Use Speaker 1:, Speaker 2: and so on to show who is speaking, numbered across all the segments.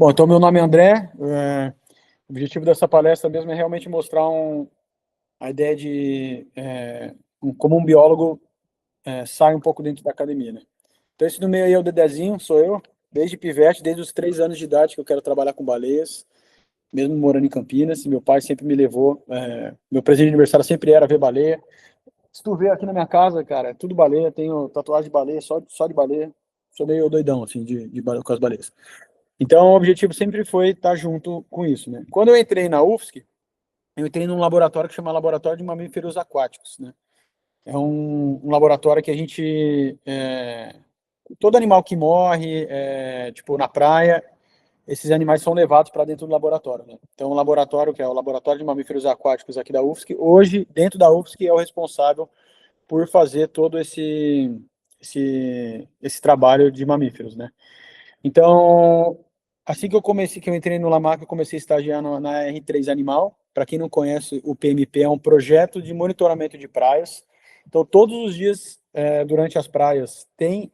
Speaker 1: Bom, então meu nome é André. O objetivo dessa palestra mesmo é realmente mostrar a ideia de como um biólogo sai um pouco dentro da academia, né? Então esse do meio aí é o Dedezinho, sou eu, desde pivete, desde os 3 anos de idade que eu quero trabalhar com baleias, mesmo morando em Campinas. Meu pai sempre me levou, meu presente de aniversário sempre era ver baleia. Se tu ver aqui na minha casa, cara, é tudo baleia, tenho tatuagem de baleia, só de baleia. Sou meio doidão, assim, com as baleias. Então, o objetivo sempre foi estar junto com isso, né? Quando eu entrei na UFSC, eu entrei num laboratório que chama Laboratório de Mamíferos Aquáticos, né? É um laboratório que a gente... todo animal que morre, tipo, na praia, esses animais são levados para dentro do laboratório, né? Então, o laboratório, que é o Laboratório de Mamíferos Aquáticos aqui da UFSC, hoje, dentro da UFSC, é o responsável por fazer todo esse trabalho de mamíferos, né? Então, assim que eu entrei no Lamac, eu comecei a estagiar na R3 Animal. Para quem não conhece, o PMP é um projeto de monitoramento de praias. Então, todos os dias, durante as praias, tem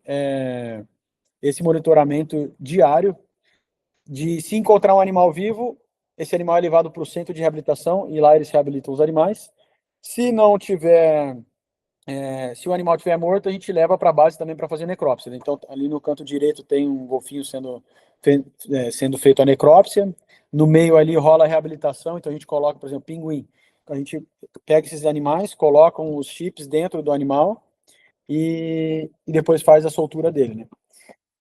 Speaker 1: esse monitoramento diário de se encontrar um animal vivo, esse animal é levado para o centro de reabilitação e lá eles reabilitam os animais. Se não tiver se o animal estiver morto, a gente leva para a base também para fazer necrópsia, né? Então, ali no canto direito tem um golfinho sendo feito a necrópsia. No meio ali rola a reabilitação. Então, a gente coloca, por exemplo, pinguim. A gente pega esses animais, coloca os chips dentro do animal e depois faz a soltura dele, né?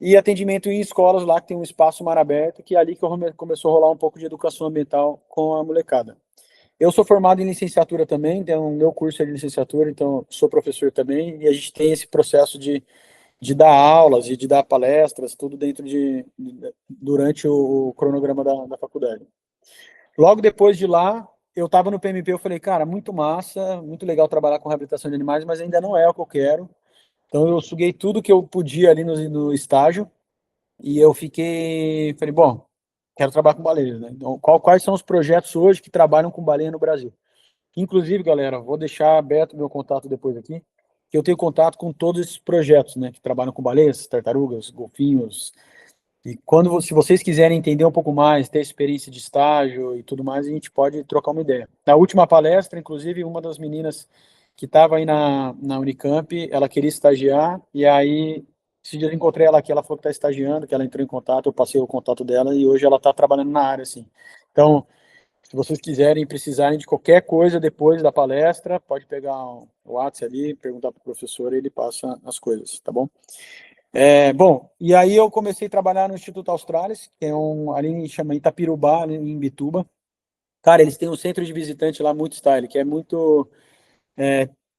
Speaker 1: E atendimento em escolas lá que tem um espaço mar aberto, que é ali que começou a rolar um pouco de educação ambiental com a molecada. Eu sou formado em licenciatura também, então o meu curso é de licenciatura, então sou professor também, e a gente tem esse processo de dar aulas e de dar palestras, tudo durante o cronograma da faculdade. Logo depois de lá, eu estava no PMP, eu falei, cara, muito massa, muito legal trabalhar com reabilitação de animais, mas ainda não é o que eu quero. Então eu suguei tudo que eu podia ali no estágio, e eu falei, bom, quero trabalhar com baleias, né? Então, quais são os projetos hoje que trabalham com baleia no Brasil? Inclusive, galera, vou deixar aberto o meu contato depois aqui, que eu tenho contato com todos esses projetos, né, que trabalham com baleias, tartarugas, golfinhos. E se vocês quiserem entender um pouco mais, ter experiência de estágio e tudo mais, a gente pode trocar uma ideia. Na última palestra, inclusive, uma das meninas que estava aí na Unicamp, ela queria estagiar, e aí, esse dia eu encontrei ela aqui, ela falou que está estagiando, que ela entrou em contato, eu passei o contato dela, e hoje ela está trabalhando na área, assim. Então, se vocês quiserem, precisarem de qualquer coisa depois da palestra, pode pegar o WhatsApp ali, perguntar para o professor e ele passa as coisas, tá bom? Bom, e aí eu comecei a trabalhar no Instituto Australis, que é ali chama Itapirubá, ali em Bituba. Cara, eles têm um centro de visitante lá muito style, que é muito...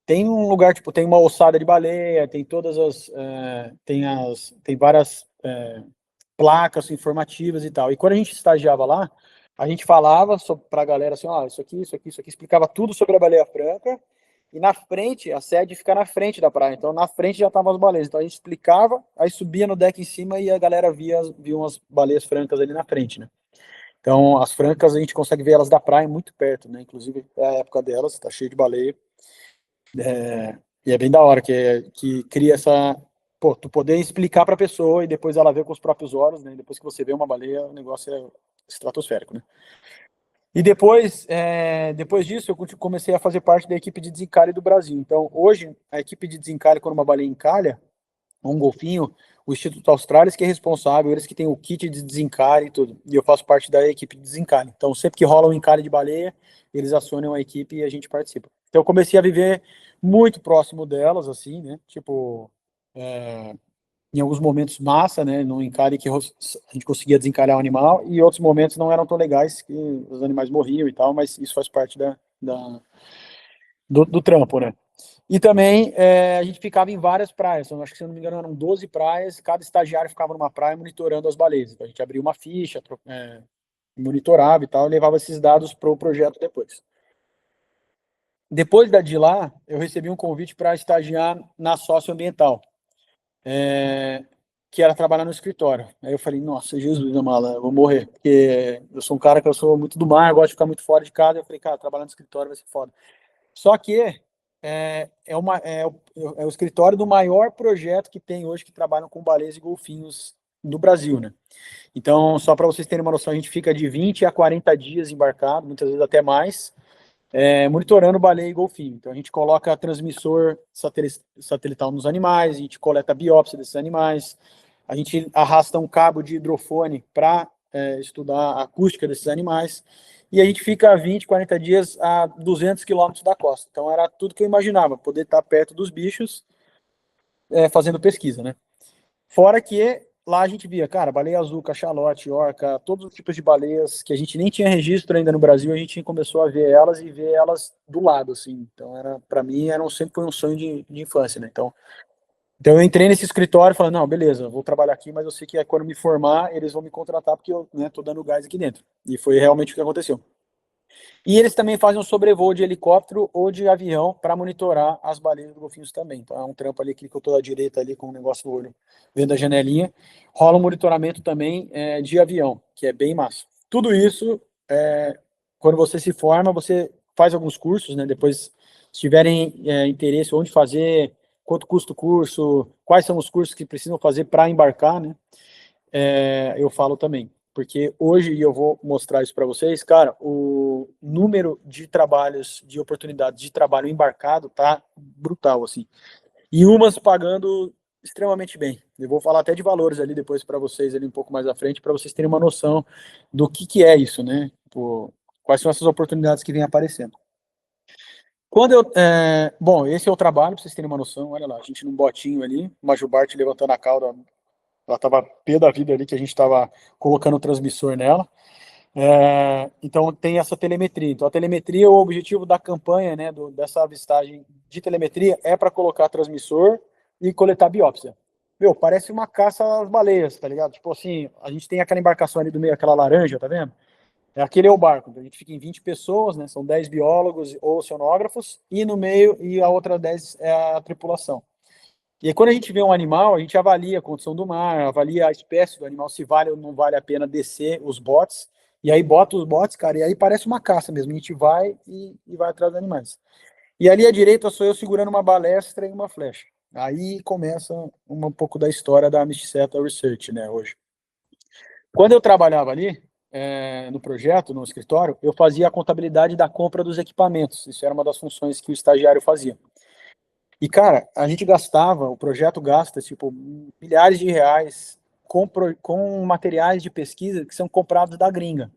Speaker 1: tem um lugar, tipo, tem uma ossada de baleia, tem todas tem várias placas informativas e tal. E quando a gente estagiava lá, a gente falava para a galera assim, ó, isso aqui, explicava tudo sobre a baleia franca, e na frente, a sede fica na frente da praia, então na frente já estavam as baleias, então a gente explicava, aí subia no deck em cima e a galera via umas baleias francas ali na frente, né? Então as francas a gente consegue ver elas da praia muito perto, né? Inclusive é a época delas, tá cheio de baleia, e é bem da hora que cria essa, pô, tu poder explicar para a pessoa e depois ela ver com os próprios olhos, né? Depois que você vê uma baleia, o negócio é estratosférico, né? E depois disso, eu comecei a fazer parte da equipe de desencalhe do Brasil. Então, hoje, a equipe de desencalhe, quando uma baleia encalha, um golfinho, o Instituto Australis que é responsável, eles que têm o kit de desencalhe e tudo. E eu faço parte da equipe de desencalhe. Então, sempre que rola um encalhe de baleia, eles acionam a equipe e a gente participa. Então, eu comecei a viver muito próximo delas, assim, né? Tipo, em alguns momentos massa, né? No encalhe que a gente conseguia desencalhar o animal, e outros momentos não eram tão legais, que os animais morriam e tal, mas isso faz parte do trampo, né? E também a gente ficava em várias praias, então, acho que se eu não me engano eram 12 praias, cada estagiário ficava numa praia monitorando as baleias. Então a gente abria uma ficha, monitorava e tal, e levava esses dados para o projeto depois. Depois de lá, eu recebi um convite para estagiar na socioambiental, que era trabalhar no escritório. Aí eu falei, nossa, Jesus amado, eu vou morrer, porque eu sou um cara que eu sou muito do mar, gosto de ficar muito fora de casa. Eu falei, cara, trabalhar no escritório vai ser foda. Só que é o escritório do maior projeto que tem hoje, que trabalham com baleias e golfinhos do Brasil, né? Então, só para vocês terem uma noção, a gente fica de 20 a 40 dias embarcado, muitas vezes até mais, monitorando baleia e golfinho. Então, a gente coloca transmissor satelital nos animais, a gente coleta a biópsia desses animais, a gente arrasta um cabo de hidrofone para estudar a acústica desses animais, e a gente fica 20, 40 dias a 200 quilômetros da costa. Então, era tudo que eu imaginava, poder estar perto dos bichos, fazendo pesquisa, né? Fora que lá a gente via, cara, baleia azul, cachalote, orca, todos os tipos de baleias que a gente nem tinha registro ainda no Brasil, a gente começou a ver elas e ver elas do lado, assim. Então, para mim, sempre foi um sonho de infância, né? Então eu entrei nesse escritório falando, não, beleza, vou trabalhar aqui, mas eu sei que quando me formar, eles vão me contratar porque eu, né, tô dando gás aqui dentro. E foi realmente o que aconteceu. E eles também fazem um sobrevoo de helicóptero ou de avião para monitorar as baleias e golfinhos também. Então é um trampo ali que eu estou à direita ali com o negócio no olho, vendo a janelinha. Rola um monitoramento também de avião, que é bem massa. Tudo isso, quando você se forma, você faz alguns cursos, né? Depois, se tiverem interesse onde fazer, quanto custa o curso, quais são os cursos que precisam fazer para embarcar, né? Eu falo também. Porque hoje, e eu vou mostrar isso para vocês, cara, o número de trabalhos, de oportunidades de trabalho embarcado tá brutal, assim. E umas pagando extremamente bem. Eu vou falar até de valores ali depois para vocês, ali um pouco mais à frente, para vocês terem uma noção do que é isso, né? Tipo, quais são essas oportunidades que vêm aparecendo. Bom, esse é o trabalho, para vocês terem uma noção. Olha lá, a gente num botinho ali, uma jubarte levantando a cauda, ela estava pé da vida ali que a gente estava colocando o transmissor nela. Então tem essa telemetria. Então a telemetria, o objetivo da campanha, né, dessa avistagem de telemetria é para colocar transmissor e coletar biópsia. Meu, parece uma caça às baleias, tá ligado? Tipo assim, a gente tem aquela embarcação ali do meio, aquela laranja, tá vendo? Aquele é o barco. Então a gente fica em 20 pessoas, né? São 10 biólogos ou oceanógrafos, e no meio, e a outra 10 é a tripulação. E aí, quando a gente vê um animal, a gente avalia a condição do mar, avalia a espécie do animal, se vale ou não vale a pena descer os botes, e aí bota os botes, cara, e aí parece uma caça mesmo, a gente vai e vai atrás dos animais. E ali à direita sou eu segurando uma balestra e uma flecha. Aí começa um pouco da história da Amistad Research, né, hoje. Quando eu trabalhava ali, no projeto, no escritório, eu fazia a contabilidade da compra dos equipamentos, isso era uma das funções que o estagiário fazia. E, cara, a gente gastava, o projeto gasta, tipo, milhares de reais com materiais de pesquisa que são comprados da gringa.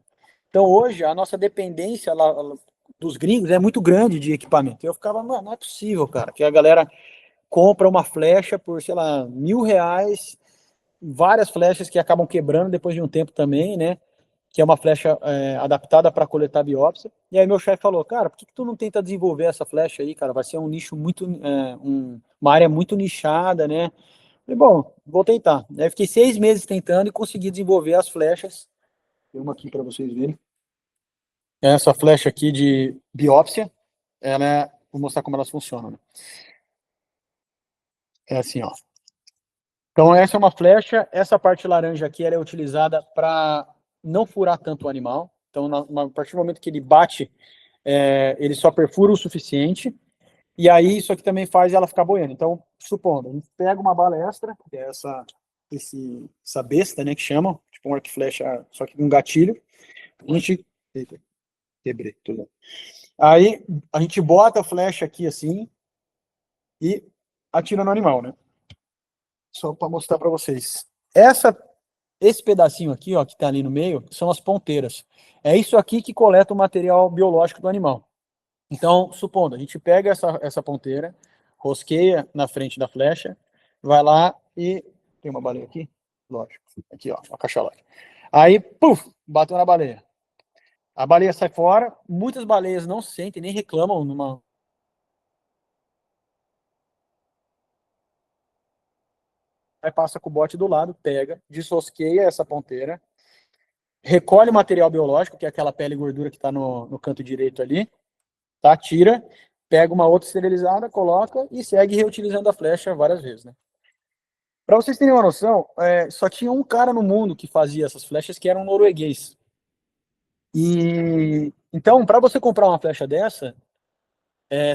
Speaker 1: Então, hoje, a nossa dependência dos gringos é muito grande de equipamento. Eu ficava, mano, não é possível, cara, que a galera compra uma flecha por, sei lá, R$ 1.000, várias flechas que acabam quebrando depois de um tempo também, né? Que é uma flecha adaptada para coletar biópsia. E aí meu chefe falou, cara, por que tu não tenta desenvolver essa flecha aí, cara? Vai ser um nicho muito, uma área muito nichada, né? Falei, bom, vou tentar. Aí fiquei 6 meses tentando e consegui desenvolver as flechas. Tem uma aqui para vocês verem. Essa flecha aqui de biópsia, vou mostrar como elas funcionam, né? É assim, ó. Então essa é uma flecha, essa parte laranja aqui ela é utilizada para não furar tanto o animal. Então, a partir do momento que ele bate, ele só perfura o suficiente, e aí isso aqui também faz ela ficar boiando. Então, supondo, a gente pega uma balestra, que é essa besta, né, que chamam, tipo um arco e flecha, só que com um gatilho, a gente... Eita, quebrei, tudo bem. Aí, a gente bota a flecha aqui assim, e atira no animal, né? Só para mostrar para vocês. Esse pedacinho aqui, ó, que tá ali no meio, são as ponteiras. É isso aqui que coleta o material biológico do animal. Então, supondo, a gente pega essa ponteira, rosqueia na frente da flecha, vai lá e... Tem uma baleia aqui? Lógico. Aqui, ó, a cachalote. Aí, puf, bateu na baleia. A baleia sai fora, muitas baleias não sentem, nem reclamam Aí passa com o bote do lado, pega, desrosqueia essa ponteira, recolhe o material biológico, que é aquela pele e gordura que está no canto direito ali, tá? Tira, pega uma outra esterilizada, coloca e segue reutilizando a flecha várias vezes, né? Para vocês terem uma noção, só tinha um cara no mundo que fazia essas flechas, que era um norueguês. E então, para você comprar uma flecha dessa,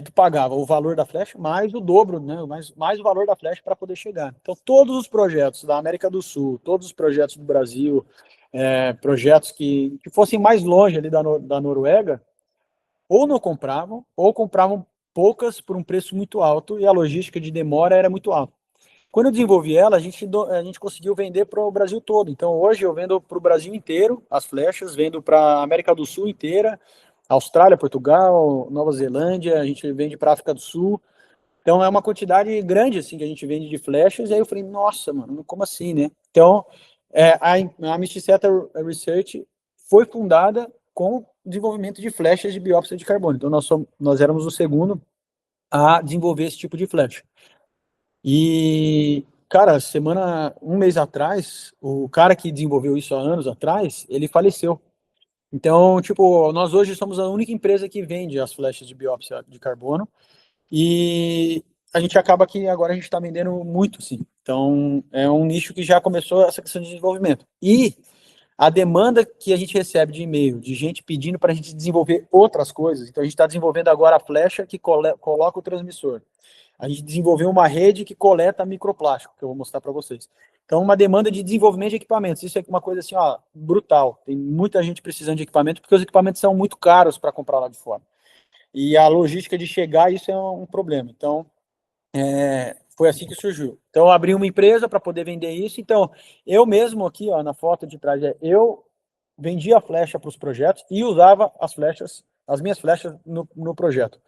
Speaker 1: tu pagava o valor da flecha mais o dobro, né, mais o valor da flecha para poder chegar. Então, todos os projetos da América do Sul, todos os projetos do Brasil, projetos que fossem mais longe ali da Noruega, ou não compravam, ou compravam poucas por um preço muito alto e a logística de demora era muito alta. Quando eu desenvolvi ela, a gente conseguiu vender para o Brasil todo. Então, hoje eu vendo para o Brasil inteiro as flechas, vendo para a América do Sul inteira, Austrália, Portugal, Nova Zelândia, a gente vende para a África do Sul. Então, é uma quantidade grande assim que a gente vende de flechas. E aí eu falei, nossa, mano, como assim, né? Então, a Misty Setter Research foi fundada com o desenvolvimento de flechas de biópsia de carbono. Então, nós éramos o segundo a desenvolver esse tipo de flecha. E, cara, um mês atrás, o cara que desenvolveu isso há anos atrás, ele faleceu. Então, tipo, nós hoje somos a única empresa que vende as flechas de biópsia de carbono e a gente acaba que agora a gente está vendendo muito, sim. Então, é um nicho que já começou essa questão de desenvolvimento. E a demanda que a gente recebe de e-mail, de gente pedindo para a gente desenvolver outras coisas. Então, a gente está desenvolvendo agora a flecha que coloca o transmissor. A gente desenvolveu uma rede que coleta microplástico, que eu vou mostrar para vocês. Então, uma demanda de desenvolvimento de equipamentos. Isso é uma coisa assim, ó, brutal. Tem muita gente precisando de equipamento, porque os equipamentos são muito caros para comprar lá de fora. E a logística de chegar, isso é um problema. Então, foi assim que surgiu. Então, eu abri uma empresa para poder vender isso. Então, eu mesmo aqui, ó, na foto de trás, eu vendia a flecha para os projetos e usava as minhas flechas no projeto.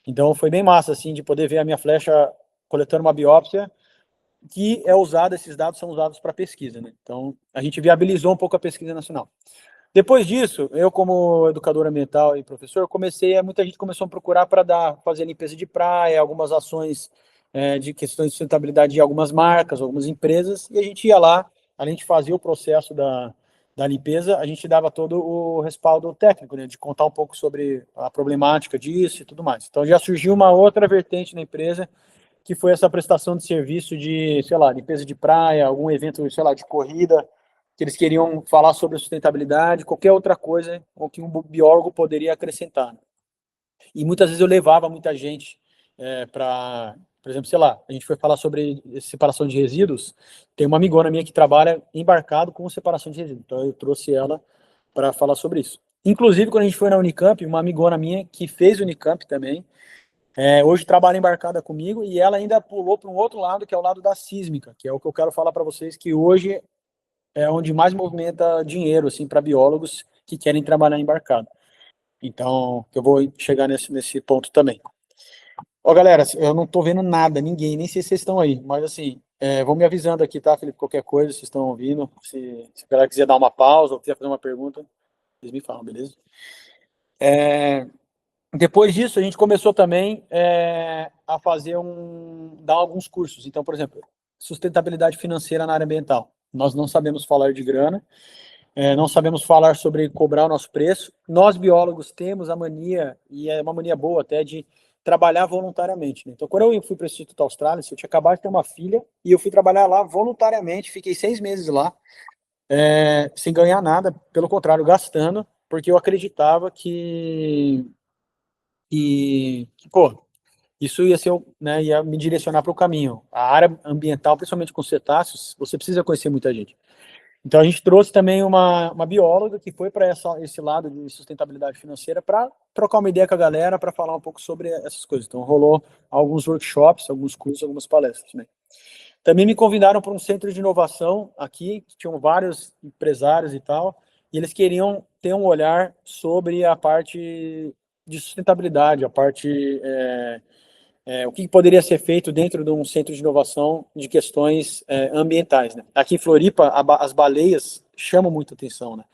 Speaker 1: Então, foi bem massa, assim, de poder ver a minha flecha coletando uma biópsia, que é usada, esses dados são usados para pesquisa, né? Então, a gente viabilizou um pouco a pesquisa nacional. Depois disso, eu como educador ambiental e professor, muita gente começou a procurar para fazer limpeza de praia, algumas ações de questões de sustentabilidade de algumas marcas, algumas empresas, e a gente ia lá, além de fazer o processo da limpeza, a gente dava todo o respaldo técnico, né, de contar um pouco sobre a problemática disso e tudo mais. Então já surgiu uma outra vertente na empresa, que foi essa prestação de serviço de, sei lá, limpeza de praia, algum evento, sei lá, de corrida, que eles queriam falar sobre sustentabilidade, qualquer outra coisa o que um biólogo poderia acrescentar. E muitas vezes eu levava muita gente por exemplo, sei lá, a gente foi falar sobre separação de resíduos, tem uma amigona minha que trabalha embarcado com separação de resíduos, então eu trouxe ela para falar sobre isso. Inclusive, quando a gente foi na Unicamp, uma amigona minha que fez Unicamp também, hoje trabalha embarcada comigo e ela ainda pulou para um outro lado, que é o lado da sísmica, que é o que eu quero falar para vocês, que hoje é onde mais movimenta dinheiro assim, para biólogos que querem trabalhar embarcado. Então, eu vou chegar nesse ponto também. Ó, galera, eu não tô vendo nada, ninguém, nem sei se vocês estão aí, mas assim, vão me avisando aqui, tá, Felipe? Qualquer coisa, vocês estão ouvindo. Se a galera quiser dar uma pausa ou quiser fazer uma pergunta, vocês me falam, beleza? Depois disso, a gente começou também a dar alguns cursos. Então, por exemplo, sustentabilidade financeira na área ambiental. Nós não sabemos falar de grana, não sabemos falar sobre cobrar o nosso preço. Nós, biólogos, temos a mania, e é uma mania boa até, de trabalhar voluntariamente. Né? Então, quando eu fui para o Instituto Austrália, eu tinha acabado de ter uma filha, e eu fui trabalhar lá voluntariamente, fiquei 6 meses lá, sem ganhar nada, pelo contrário, gastando, porque eu acreditava pô, isso ia ser, né, ia me direcionar para o caminho. A área ambiental, principalmente com cetáceos, você precisa conhecer muita gente. Então, a gente trouxe também uma bióloga que foi para esse lado de sustentabilidade financeira para trocar uma ideia com a galera, para falar um pouco sobre essas coisas. Então, rolou alguns workshops, alguns cursos, algumas palestras. Né? Também me convidaram para um centro de inovação aqui, que tinham vários empresários e tal, e eles queriam ter um olhar sobre a parte de sustentabilidade, a parte o que poderia ser feito dentro de um centro de inovação de questões ambientais. Né? Aqui em Floripa, as baleias chamam muita atenção. Né?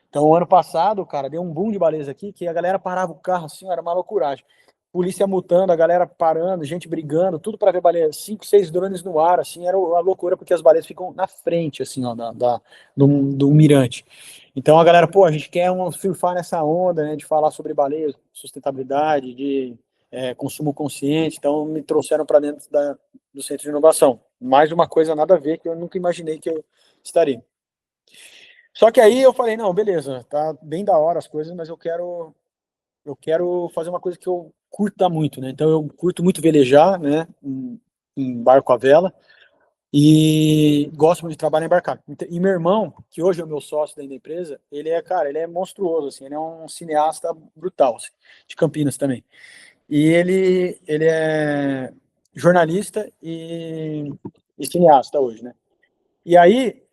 Speaker 1: Então, ano passado, cara, deu um boom de baleias aqui, que a galera parava o carro assim, era uma loucuragem. Polícia multando, a galera parando, gente brigando, tudo para ver baleia, 5, 6 drones no ar, assim, era uma loucura, porque as baleias ficam na frente, assim, ó, do mirante. Então a galera, pô, a gente quer surfar nessa onda, né, de falar sobre baleias, sustentabilidade, de consumo consciente, então me trouxeram para dentro do centro de inovação. Mais uma coisa nada a ver, que eu nunca imaginei que eu estaria. Só que aí eu falei, não, beleza, tá bem da hora as coisas, mas eu quero fazer uma coisa que eu curta muito, né? Então eu curto muito velejar, né? Em barco à vela. E gosto muito de trabalhar embarcado. E meu irmão, que hoje é o meu sócio dentro da empresa, ele é, cara, ele é monstruoso, assim, ele é um cineasta brutal, assim, de Campinas também. E ele é jornalista e cineasta hoje, né? E aí,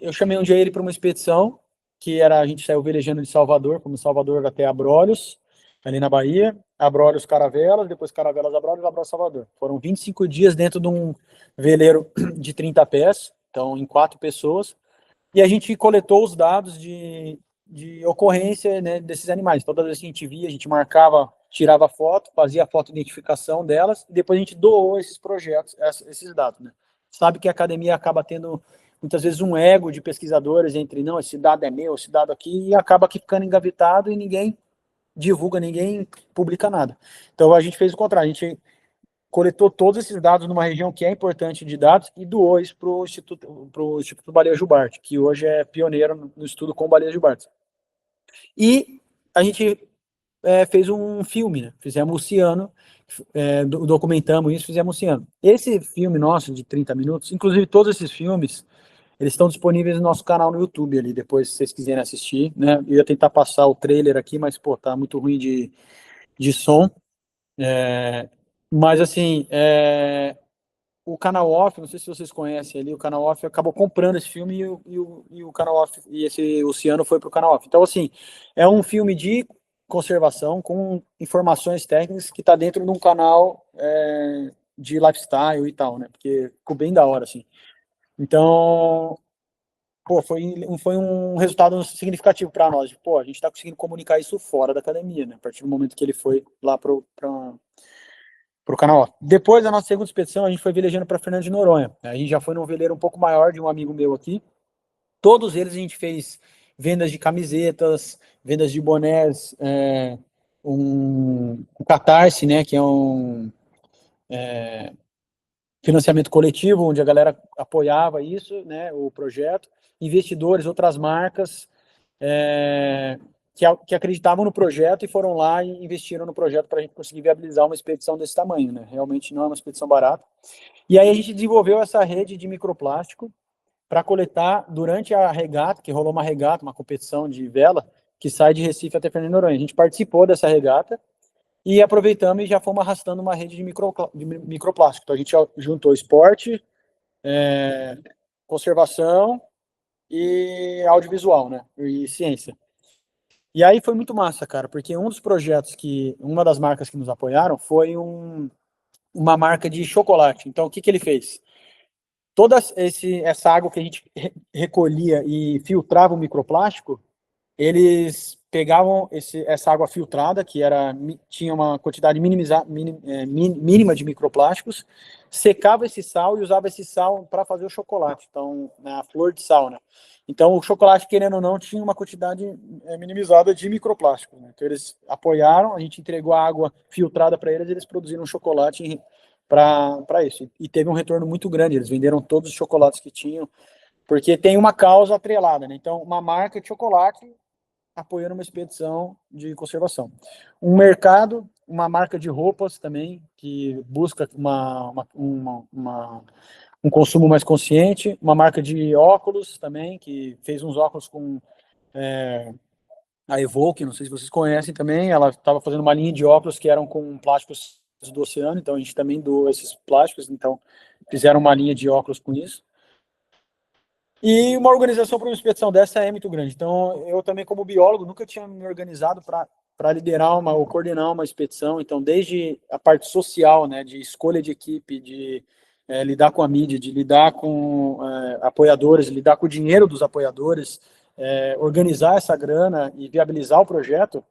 Speaker 1: eu chamei um dia ele para uma expedição, que era, a gente saiu velejando de Salvador, fomos de Salvador até Abrolhos, ali na Bahia, Abrolhos, Caravelas, depois Caravelas, Abrolhos, Abrolhos, Salvador. Foram 25 dias dentro de um veleiro de 30 pés, então em 4 pessoas, e a gente coletou os dados de ocorrência, né, desses animais. Toda vez que a gente via, a gente marcava, tirava foto, fazia a foto de identificação delas, e depois a gente doou esses projetos, esses dados, né? Sabe que a academia acaba tendo muitas vezes um ego de pesquisadores entre, não, esse dado é meu, esse dado aqui, e acaba aqui ficando engavetado e ninguém divulga, ninguém publica nada. Então a gente fez o contrário, a gente coletou todos esses dados numa região que é importante de dados e doou isso para o Instituto Baleia Jubarte, que hoje é pioneiro no estudo com baleias jubartes. E a gente fez um filme, né? Fizemos o Oceano, documentamos isso, fizemos o Oceano. Esse filme nosso, de 30 minutos, inclusive todos esses filmes, eles estão disponíveis no nosso canal no YouTube ali, depois se vocês quiserem assistir, né? Eu ia tentar passar o trailer aqui, mas, pô, tá muito ruim de som. Mas, assim, o Canal Off, não sei se vocês conhecem ali, o Canal Off acabou comprando esse filme e o Canal Off, e esse Oceano foi para o Canal Off. Então, assim, é um filme de conservação com informações técnicas que está dentro de um canal de lifestyle e tal, né? Porque ficou bem da hora, assim. Então, pô, foi um resultado significativo para nós. Pô, a gente está conseguindo comunicar isso fora da academia, né? A partir do momento que ele foi lá para o canal. Depois da nossa segunda expedição, a gente foi velejando para Fernando de Noronha. A gente já foi num veleiro um pouco maior de um amigo meu aqui. Todos eles a gente fez vendas de camisetas, vendas de bonés, um Catarse, né, que é um financiamento coletivo, onde a galera apoiava isso, né, o projeto, investidores, outras marcas, que acreditavam no projeto e foram lá e investiram no projeto para a gente conseguir viabilizar uma expedição desse tamanho, né? Realmente não é uma expedição barata. E aí a gente desenvolveu essa rede de microplástico para coletar durante a regata, que rolou uma regata, uma competição de vela, que sai de Recife até Fernando de Noronha. A gente participou dessa regata e aproveitamos e já fomos arrastando uma rede de microplástico. Então a gente juntou esporte, conservação e audiovisual, né? E ciência. E aí foi muito massa, cara, porque um dos projetos uma das marcas que nos apoiaram foi uma marca de chocolate. Então, o que ele fez? Toda essa água que a gente recolhia e filtrava o microplástico, eles pegavam essa água filtrada, que tinha uma quantidade mínima de microplásticos, secava esse sal e usava esse sal para fazer o chocolate, então, a flor de sal, né? Então, o chocolate, querendo ou não, tinha uma quantidade minimizada de microplásticos, né? Então, eles apoiaram, a gente entregou a água filtrada para eles, eles produziram um chocolate para isso. E teve um retorno muito grande, eles venderam todos os chocolates que tinham, porque tem uma causa atrelada, né? Então, uma marca de chocolate apoiando uma expedição de conservação. Um mercado, uma marca de roupas também, que busca um consumo mais consciente, uma marca de óculos também, que fez uns óculos com a Evoque, não sei se vocês conhecem também, ela estava fazendo uma linha de óculos que eram com plásticos do oceano, então a gente também doou esses plásticos, então fizeram uma linha de óculos com isso. E uma organização para uma expedição dessa é muito grande. Então, eu também, como biólogo, nunca tinha me organizado para liderar ou coordenar uma expedição. Então, desde a parte social, né, de escolha de equipe, de lidar com a mídia, de lidar com apoiadores, lidar com o dinheiro dos apoiadores, organizar essa grana e viabilizar o projeto,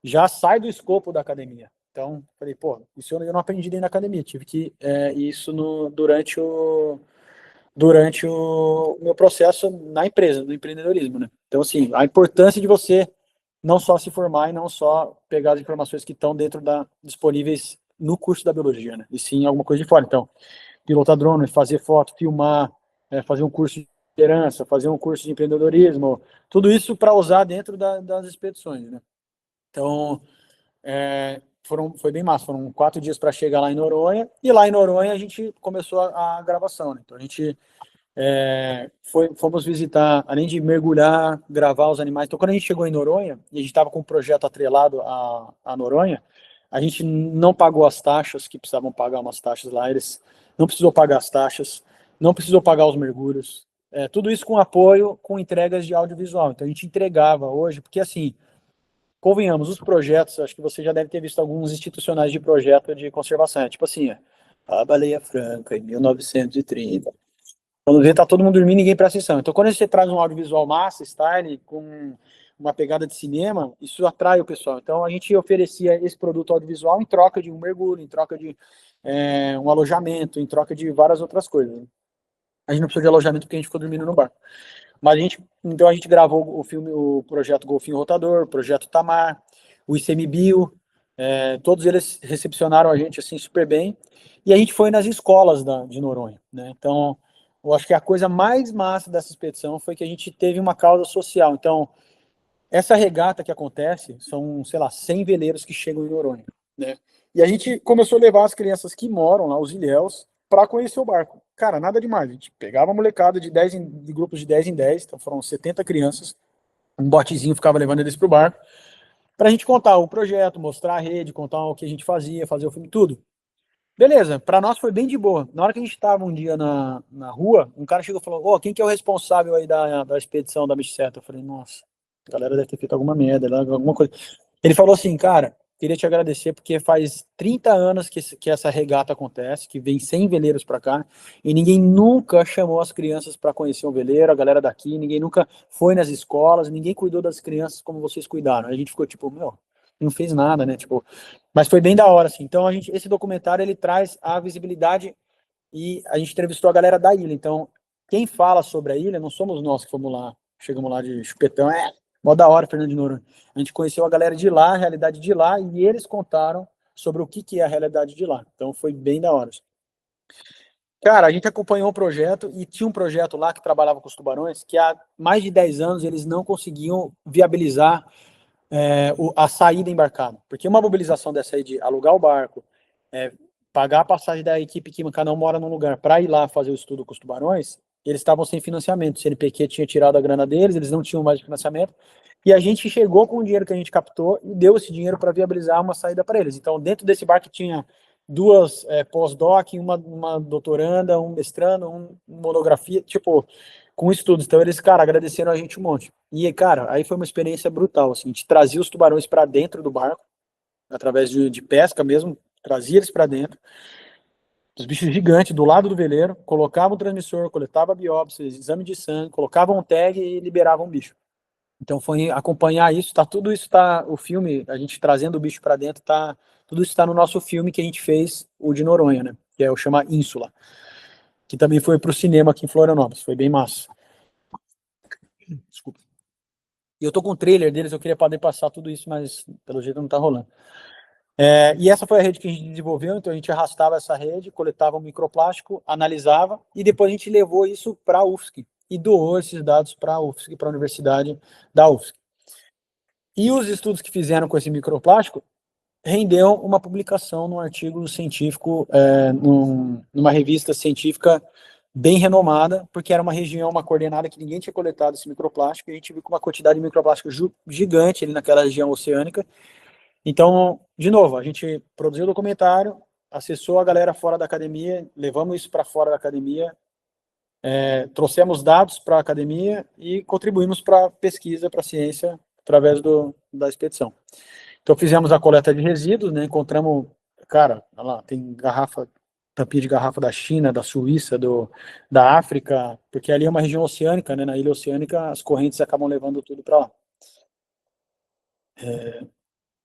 Speaker 1: já sai do escopo da academia. Então, falei, pô, isso eu não aprendi dentro da academia, tive que isso durante o meu processo na empresa, no empreendedorismo, né? Então, assim, a importância de você não só se formar e não só pegar as informações que estão disponíveis no curso da biologia, né? E sim alguma coisa de fora. Então, pilotar drone, fazer foto, filmar, fazer um curso de liderança, fazer um curso de empreendedorismo, tudo isso para usar dentro das expedições, né? Então, foi bem massa, foram 4 dias para chegar lá em Noronha, e lá em Noronha a gente começou a gravação, né? Então a gente fomos visitar, além de mergulhar, gravar os animais. Então quando a gente chegou em Noronha, e a gente estava com um projeto atrelado a Noronha, a gente não pagou as taxas, que precisavam pagar umas taxas lá, eles não precisou pagar as taxas, não precisou pagar os mergulhos, tudo isso com apoio, com entregas de audiovisual. Então a gente entregava hoje, porque assim, convenhamos, os projetos, acho que você já deve ter visto alguns institucionais de projeto de conservação, tipo assim, a Baleia Franca, em 1930. Quando vê, tá todo mundo dormindo, ninguém presta atenção. Então, quando você traz um audiovisual massa, style, com uma pegada de cinema, isso atrai o pessoal. Então, a gente oferecia esse produto audiovisual em troca de um mergulho, em troca de um alojamento, em troca de várias outras coisas. A gente não precisou de alojamento porque a gente ficou dormindo no barco. Mas então a gente gravou o filme, o projeto Golfinho Rotador, o projeto Tamar, o ICMBio, todos eles recepcionaram a gente assim super bem. E a gente foi nas escolas de Noronha, né? Então, eu acho que a coisa mais massa dessa expedição foi que a gente teve uma causa social. Então, essa regata que acontece, são, sei lá, 100 veleiros que chegam em Noronha, né? E a gente começou a levar as crianças que moram lá, os ilhéus, para conhecer o barco. Cara, nada demais. A gente pegava a molecada de grupos de 10 em 10, então foram 70 crianças, um botezinho ficava levando eles para o barco, para a gente contar o projeto, mostrar a rede, contar o que a gente fazia, fazer o filme, tudo. Beleza, para nós foi bem de boa. Na hora que a gente estava um dia na rua, um cara chegou e falou: quem que é o responsável aí da expedição da Bicicleta? Eu falei: nossa, a galera deve ter feito alguma merda, alguma coisa. Ele falou assim: cara, queria te agradecer porque faz 30 anos que essa regata acontece, que vem 100 veleiros para cá, e ninguém nunca chamou as crianças para conhecer um veleiro, a galera daqui, ninguém nunca foi nas escolas, ninguém cuidou das crianças como vocês cuidaram. A gente ficou tipo, meu, não fez nada, né? Tipo, mas foi bem da hora, assim. Então, esse documentário, ele traz a visibilidade e a gente entrevistou a galera da ilha. Então, quem fala sobre a ilha não somos nós que fomos lá, chegamos lá de chupetão, mó da hora, Fernando de Noronha. A gente conheceu a galera de lá, a realidade de lá, e eles contaram sobre o que é a realidade de lá. Então, foi bem da hora. Cara, a gente acompanhou o projeto e tinha um projeto lá que trabalhava com os tubarões que há mais de 10 anos eles não conseguiam viabilizar a saída embarcada. Porque uma mobilização dessa aí de alugar o barco, pagar a passagem da equipe que cada um mora num lugar para ir lá fazer o estudo com os tubarões, eles estavam sem financiamento. O CNPq tinha tirado a grana deles, eles não tinham mais financiamento. E a gente chegou com o dinheiro que a gente captou e deu esse dinheiro para viabilizar uma saída para eles. Então, dentro desse barco tinha 2 pós-doc, uma doutoranda, um mestrando, uma monografia, tipo, com estudos. Então, eles, cara, agradeceram a gente um monte. E, cara, aí foi uma experiência brutal, assim, a gente trazia os tubarões para dentro do barco, através de pesca mesmo, trazia eles para dentro, os bichos gigantes do lado do veleiro, colocava um transmissor, coletava biópsia, exame de sangue, colocava um tag e liberava um bicho. Então foi acompanhar isso, tudo isso o filme, a gente trazendo o bicho para dentro, tudo isso está no nosso filme que a gente fez, o de Noronha, né, que é o chama Ínsula, que também foi para o cinema aqui em Florianópolis, foi bem massa. Desculpa. E eu tô com o trailer deles, eu queria poder passar tudo isso, mas pelo jeito não tá rolando. E essa foi a rede que a gente desenvolveu, então a gente arrastava essa rede, coletava um microplástico, analisava, e depois a gente levou isso para a UFSC, e doou esses dados para a UFSC, para a Universidade da UFSC. E os estudos que fizeram com esse microplástico rendeu uma publicação num artigo científico, numa revista científica bem renomada, porque era uma região, uma coordenada que ninguém tinha coletado esse microplástico, e a gente viu com uma quantidade de microplástico gigante ali naquela região oceânica. Então, de novo, a gente produziu o documentário, acessou a galera fora da academia, levamos isso para fora da academia, trouxemos dados para a academia e contribuímos para a pesquisa, para a ciência, através da expedição. Então, fizemos a coleta de resíduos, né, encontramos, cara, olha lá, tem tampinha de garrafa da China, da Suíça, da África, porque ali é uma região oceânica, né, na ilha oceânica as correntes acabam levando tudo para lá.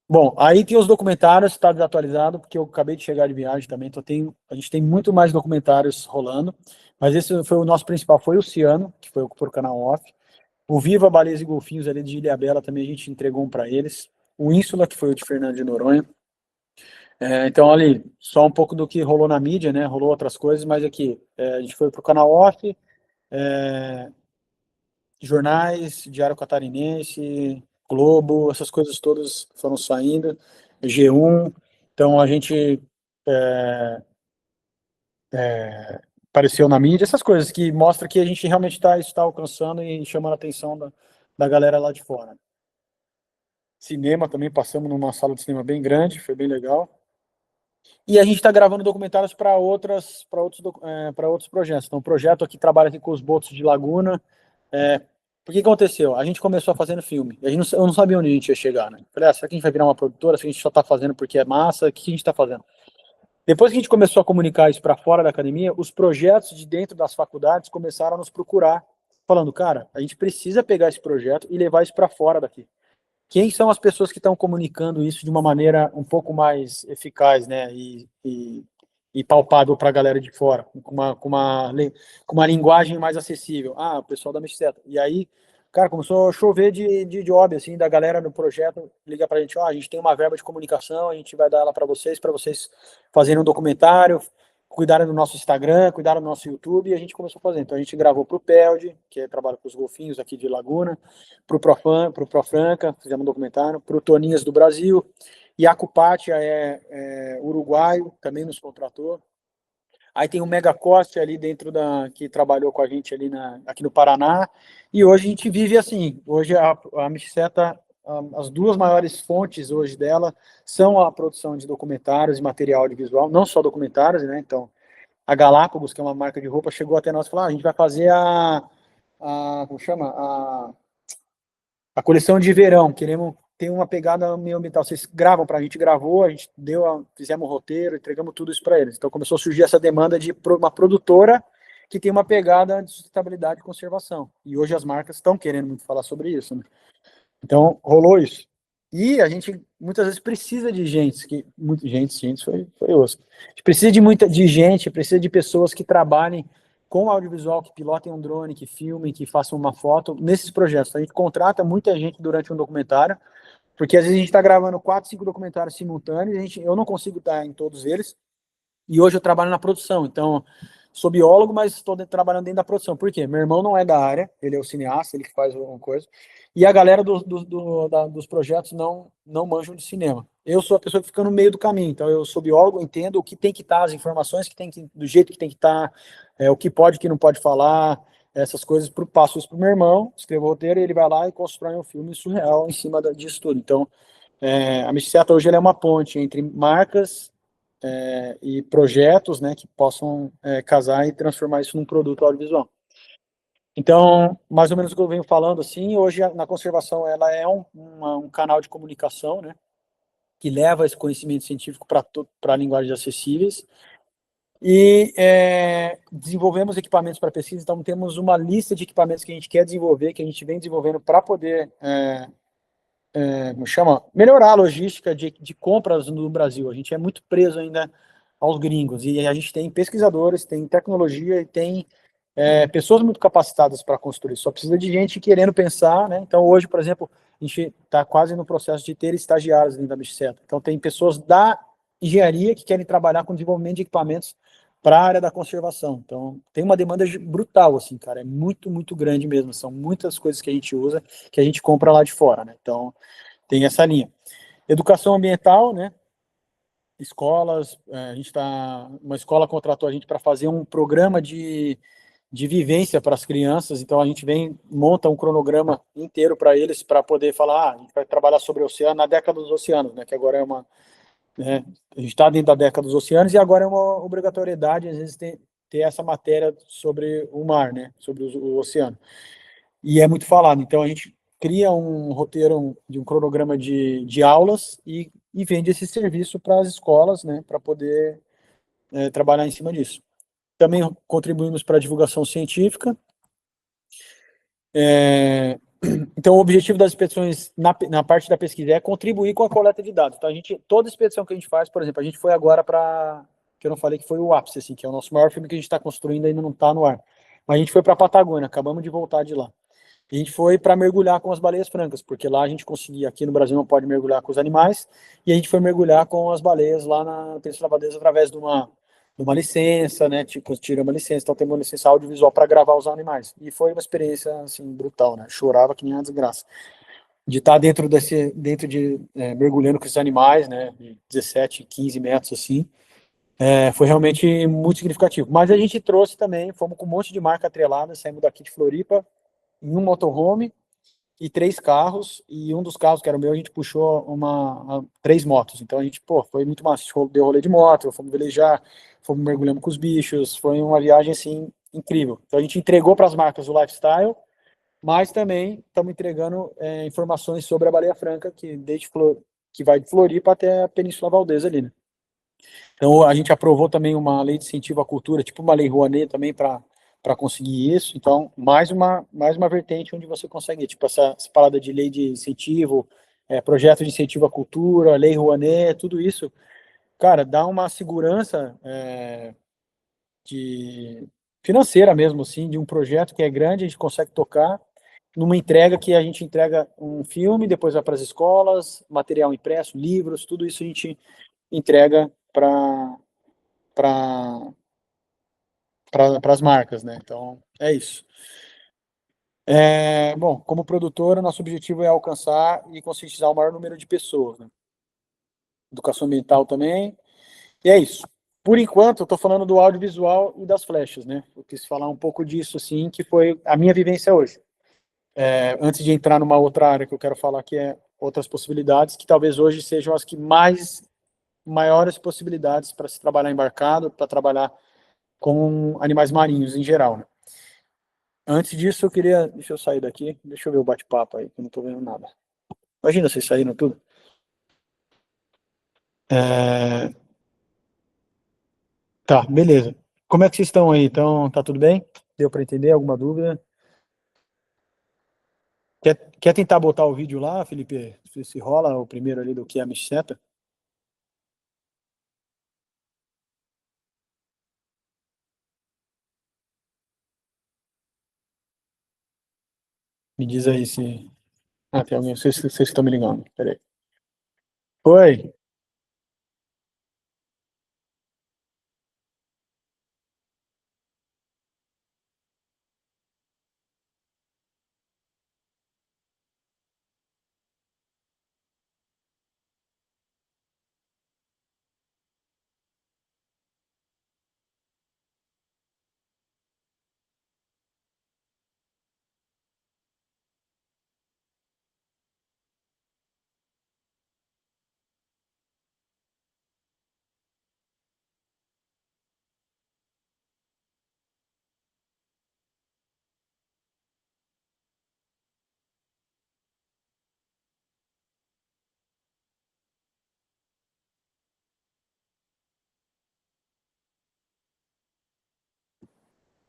Speaker 1: Bom, aí tem os documentários, está desatualizado, porque eu acabei de chegar de viagem também, então a gente tem muito mais documentários rolando, mas esse foi o nosso principal, foi o Ciano, que foi por canal off, o Viva Baleias e Golfinhos ali de Ilhabela também a gente entregou um para eles, o Ínsula, que foi o de Fernando de Noronha. Então, ali, só um pouco do que rolou na mídia, né? Rolou outras coisas, mas aqui, a gente foi para o canal off, jornais, Diário Catarinense, Globo, essas coisas todas foram saindo, G1, então a gente é, apareceu na mídia, essas coisas que mostram que a gente realmente está alcançando e chamando a atenção da galera lá de fora. Cinema também, passamos numa sala de cinema bem grande, foi bem legal. E a gente está gravando documentários para outros projetos. Então, o projeto aqui trabalha aqui com os botos de Laguna. Por que aconteceu? A gente começou fazendo filme. E a gente eu não sabia onde a gente ia chegar, né? Falei, será que a gente vai virar uma produtora? Se a gente só está fazendo porque é massa, o que a gente está fazendo? Depois que a gente começou a comunicar isso para fora da academia, os projetos de dentro das faculdades começaram a nos procurar, falando, cara, a gente precisa pegar esse projeto e levar isso para fora daqui. Quem são as pessoas que estão comunicando isso de uma maneira um pouco mais eficaz, né, e palpável para a galera de fora, com uma linguagem mais acessível? Ah, o pessoal da Mixeta. E aí, cara, começou a chover de job, assim, da galera no projeto, liga para a gente, ó, a gente tem uma verba de comunicação, a gente vai dar ela para vocês fazerem um documentário, cuidaram do nosso Instagram, cuidaram do nosso YouTube, e a gente começou a fazer. Então a gente gravou para o Peld, que trabalha com os golfinhos aqui de Laguna, para o Profranca, fizemos um documentário, para o Toninhas do Brasil, Iaco Pátia é uruguaio, também nos contratou. Aí tem o Megacoste ali dentro que trabalhou com a gente ali aqui no Paraná, e hoje a gente vive assim, hoje a Mixeta, as duas maiores fontes hoje dela são a produção de documentários e material audiovisual, não só documentários, né, então a Galápagos, que é uma marca de roupa, chegou até nós e falou, a gente vai fazer como chama? A coleção de verão, queremos ter uma pegada meio ambiental. Vocês gravam para a gente, gravou, a gente fizemos o roteiro, entregamos tudo isso para eles. Então começou a surgir essa demanda de uma produtora que tem uma pegada de sustentabilidade e conservação. E hoje as marcas estão querendo muito falar sobre isso, né? Então rolou isso. E a gente muitas vezes precisa de gente, gente foi osso. A gente precisa de gente, precisa de pessoas que trabalhem com audiovisual, que pilotem um drone, que filmem, que façam uma foto nesses projetos. A gente contrata muita gente durante um documentário, porque às vezes a gente está gravando 4, 5 documentários simultâneos, eu não consigo estar em todos eles, e hoje eu trabalho na produção, então sou biólogo, mas estou trabalhando dentro da produção. Por quê? Meu irmão não é da área, ele é o cineasta, ele que faz alguma coisa, e a galera dos projetos não manjam de cinema. Eu sou a pessoa que fica no meio do caminho, então eu sou biólogo, entendo o que tem que estar, as informações que tem que, do jeito que tem que estar, o que pode, o que não pode falar, essas coisas, passo isso para o meu irmão, escrevo o roteiro, e ele vai lá e constrói um filme surreal em cima disso tudo. Então, a Mixeta hoje ela é uma ponte entre marcas e projetos, né, que possam casar e transformar isso num produto audiovisual. Então, mais ou menos o que eu venho falando, assim, hoje na conservação ela é um canal de comunicação, né, que leva esse conhecimento científico para linguagens acessíveis, e desenvolvemos equipamentos para pesquisa, então temos uma lista de equipamentos que a gente quer desenvolver, que a gente vem desenvolvendo para poder como chama? Melhorar a logística de compras no Brasil. A gente é muito preso ainda aos gringos, e a gente tem pesquisadores, tem tecnologia e tem pessoas muito capacitadas para construir, só precisa de gente querendo pensar, né? Então hoje, por exemplo, a gente está quase no processo de ter estagiários dentro da Bicicleta, então tem pessoas da engenharia que querem trabalhar com desenvolvimento de equipamentos para a área da conservação, então tem uma demanda brutal, assim, cara, é muito, muito grande mesmo, são muitas coisas que a gente usa, que a gente compra lá de fora, né? Então tem essa linha. Educação ambiental, né? Escolas, uma escola contratou a gente para fazer um programa de vivência para as crianças, então a gente monta um cronograma inteiro para eles, para poder falar, a gente vai trabalhar sobre o oceano na década dos oceanos, né, que agora a gente está dentro da década dos oceanos e agora é uma obrigatoriedade, às vezes, ter essa matéria sobre o mar, né, sobre o oceano. E é muito falado, então a gente cria um roteiro de um cronograma de aulas e vende esse serviço para as escolas, né, para poder trabalhar em cima disso. Também contribuímos para a divulgação científica. Então, o objetivo das expedições na parte da pesquisa é contribuir com a coleta de dados. Então, toda expedição que a gente faz, por exemplo, a gente foi agora que eu não falei que foi o ápice, assim, que é o nosso maior filme que a gente está construindo, ainda não está no ar. Mas a gente foi para a Patagônia, acabamos de voltar de lá. A gente foi para mergulhar com as baleias francas, porque lá a gente conseguia, aqui no Brasil não pode mergulhar com os animais, e a gente foi mergulhar com as baleias lá na Península Valdez através de uma licença, né? Tipo, tira uma licença, então tem uma licença audiovisual para gravar os animais. E foi uma experiência, assim, brutal, né? Chorava que nem uma desgraça. de estar dentro de mergulhando com esses animais, né, de 17, 15 metros assim, foi realmente muito significativo. Mas a gente trouxe também, fomos com um monte de marca atrelada, saímos daqui de Floripa em um motorhome e 3 carros, e um dos carros, que era o meu, a gente puxou 3 motos. Então a gente, pô, foi muito massa. A gente deu rolê de moto, fomos velejar, fomos mergulhando com os bichos, foi uma viagem, assim, incrível. Então a gente entregou para as marcas o lifestyle, mas também estamos entregando informações sobre a baleia franca, que vai de Floripa até a Península Valdez ali, né? Então, a gente aprovou também uma lei de incentivo à cultura, tipo uma lei Rouanet também para conseguir isso. Então, mais uma vertente onde você consegue, tipo, essa parada de lei de incentivo, projeto de incentivo à cultura, lei Rouanet, tudo isso, cara, dá uma segurança de financeira mesmo, assim, de um projeto que é grande, a gente consegue tocar numa entrega que a gente entrega um filme, depois vai para as escolas, material impresso, livros, tudo isso a gente entrega para as marcas, né? Então, é isso. Bom, como produtora, nosso objetivo é alcançar e conscientizar o maior número de pessoas, né? Educação ambiental também. E é isso. Por enquanto, eu estou falando do audiovisual e das flechas, né? Eu quis falar um pouco disso, assim, que foi a minha vivência hoje. Antes de entrar numa outra área que eu quero falar, que é outras possibilidades, que talvez hoje sejam as que maiores possibilidades para se trabalhar embarcado, para trabalhar com animais marinhos em geral, né? Antes disso, eu queria. Deixa eu sair daqui. Deixa eu ver o bate-papo aí, que eu não tô vendo nada. Imagina vocês saíram tudo. É, Tá, beleza. Como é que vocês estão aí? Então, tá tudo bem? Deu para entender? Alguma dúvida? Quer tentar botar o vídeo lá, Felipe? Se rola o primeiro ali do que é a Misseta? Me diz aí se. Ah, tem alguém. Vocês estão me ligando. Peraí. Oi.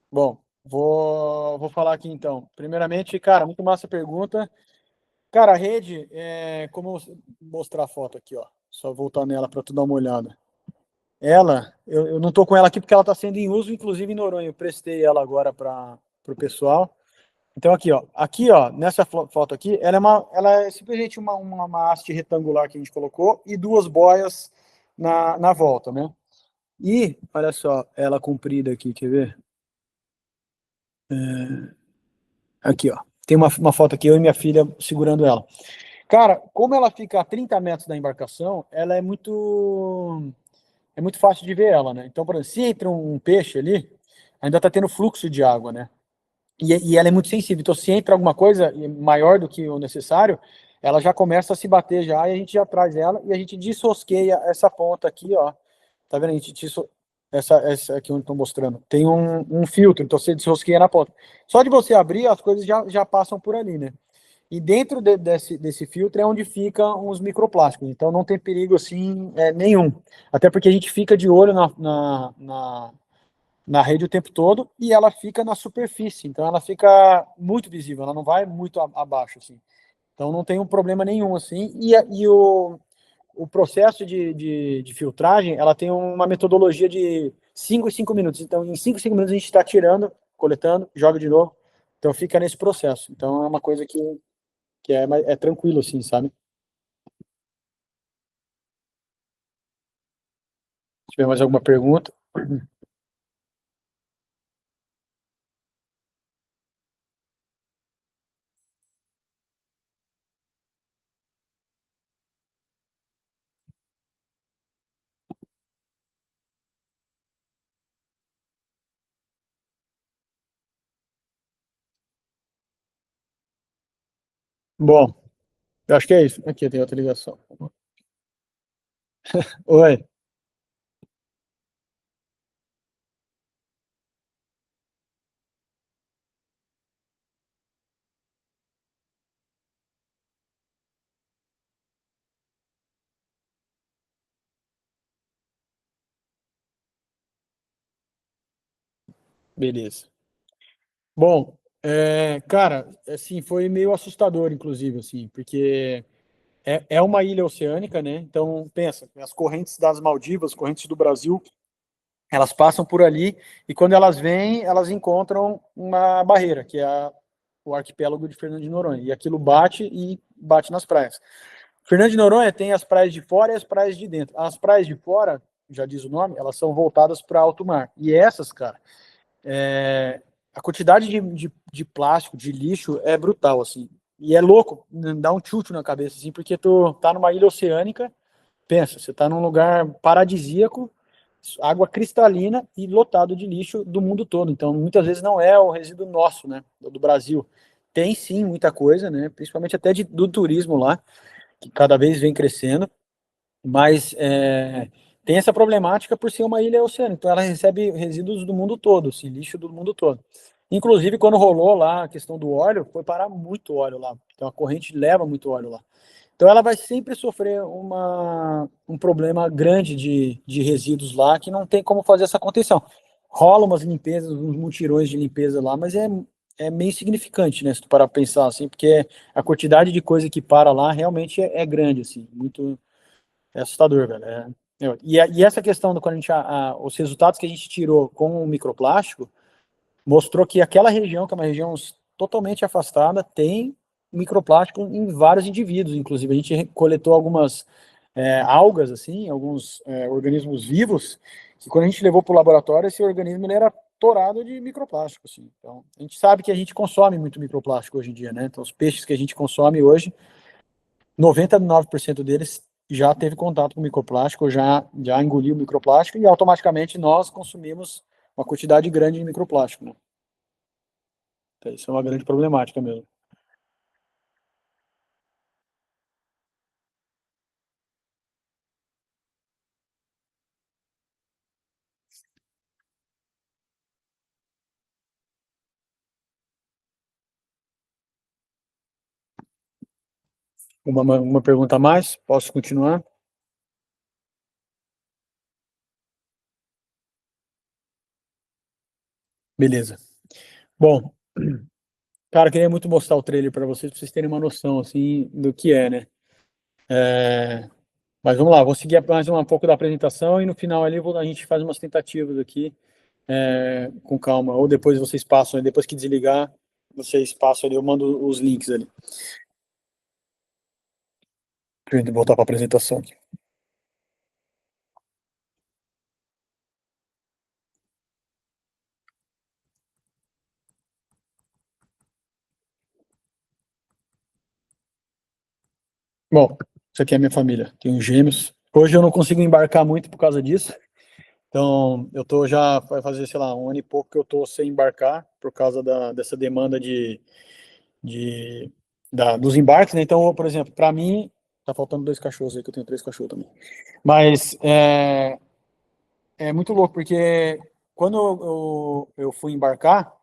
Speaker 1: Bom, vou falar aqui então. Primeiramente, cara, muito massa a pergunta. Cara, a rede, como mostrar a foto aqui, ó. Só voltar nela para tu dar uma olhada. Eu não tô com ela aqui porque ela está sendo em uso, inclusive em Noronha. Eu prestei ela agora para o pessoal. Então aqui, ó, nessa foto aqui, ela é simplesmente uma haste retangular que a gente colocou e 2 boias na volta, né? E, olha só, ela comprida aqui, quer ver? Aqui, ó. Tem uma foto aqui, eu e minha filha segurando ela. Cara, como ela fica a 30 metros da embarcação, ela é muito fácil de ver ela, né? Então, por exemplo, se entra um peixe ali, ainda está tendo fluxo de água, né? E ela é muito sensível. Então, se entra alguma coisa maior do que o necessário, ela já começa a se bater já, e a gente já traz ela e a gente desrosqueia essa ponta aqui, ó. Tá vendo? A gente essa aqui onde estou mostrando. Tem um filtro, então você desrosqueia na ponta. Só de você abrir, as coisas já passam por ali, né? E dentro desse filtro é onde ficam os microplásticos. Então não tem perigo assim nenhum. Até porque a gente fica de olho na rede o tempo todo e ela fica na superfície. Então ela fica muito visível, ela não vai muito abaixo, assim. Então não tem um problema nenhum, assim. O processo de filtragem, ela tem uma metodologia de 5 em 5 minutos. Então em 5 em 5 minutos a gente está tirando, coletando, joga de novo. Então fica nesse processo. Então é uma coisa que é tranquilo, assim, sabe? Se tiver mais alguma pergunta. Bom, eu acho que é isso. Aqui tem outra ligação. Oi, beleza. Bom, cara, assim, foi meio assustador, inclusive, assim, porque é uma ilha oceânica, né? Então, pensa, as correntes das Maldivas, correntes do Brasil, elas passam por ali e quando elas vêm, elas encontram uma barreira, que é o arquipélago de Fernando de Noronha. E aquilo bate e bate nas praias. Fernando de Noronha tem as praias de fora e as praias de dentro. As praias de fora, já diz o nome, elas são voltadas para alto mar. E essas, cara, a quantidade de plástico, de lixo é brutal, assim. E é louco, dá um chute na cabeça, assim, porque tu tá numa ilha oceânica, pensa, você tá num lugar paradisíaco, água cristalina e lotado de lixo do mundo todo. Então, muitas vezes não é o resíduo nosso, né, do Brasil. Tem sim muita coisa, né, principalmente até do turismo lá, que cada vez vem crescendo, mas tem essa problemática por ser uma ilha oceânica, então ela recebe resíduos do mundo todo, assim, lixo do mundo todo. Inclusive, quando rolou lá a questão do óleo, foi parar muito óleo lá, então a corrente leva muito óleo lá. Então ela vai sempre sofrer um problema grande de resíduos lá, que não tem como fazer essa contenção. Rola umas limpezas, uns mutirões de limpeza lá, mas é meio significante, né, se tu parar pra pensar, assim, porque a quantidade de coisa que para lá realmente é grande, assim, muito, é assustador, velho. E essa questão do quando a gente, os resultados que a gente tirou com o microplástico mostrou que aquela região, que é uma região totalmente afastada, tem microplástico em vários indivíduos. Inclusive, a gente coletou algumas algas, assim, alguns organismos vivos, que quando a gente levou para o laboratório, esse organismo ele era torado de microplástico, assim. Então, a gente sabe que a gente consome muito microplástico hoje em dia, né? Então, os peixes que a gente consome hoje 99% deles já teve contato com microplástico, já engoliu microplástico e automaticamente nós consumimos uma quantidade grande de microplástico, né? Então, isso é uma grande problemática mesmo. Uma pergunta a mais? Posso continuar? Beleza. Bom, cara, queria muito mostrar o trailer para vocês, para vocês terem uma noção, assim, do que é, né? Mas vamos lá, vou seguir mais um pouco da apresentação e no final ali a gente faz umas tentativas aqui, com calma. Ou depois vocês passam, depois que desligar, vocês passam ali, eu mando os links ali. Deixa eu voltar para a apresentação aqui. Bom, isso aqui é a minha família. Tenho gêmeos. Hoje eu não consigo embarcar muito por causa disso. Então, eu tô já, vai fazer, sei lá, um ano e pouco que eu tô sem embarcar por causa dessa demanda de, dos embarques, né? Então, por exemplo, para mim, tá faltando dois cachorros aí, que eu tenho três cachorros também. Mas é muito louco, porque quando eu fui embarcar,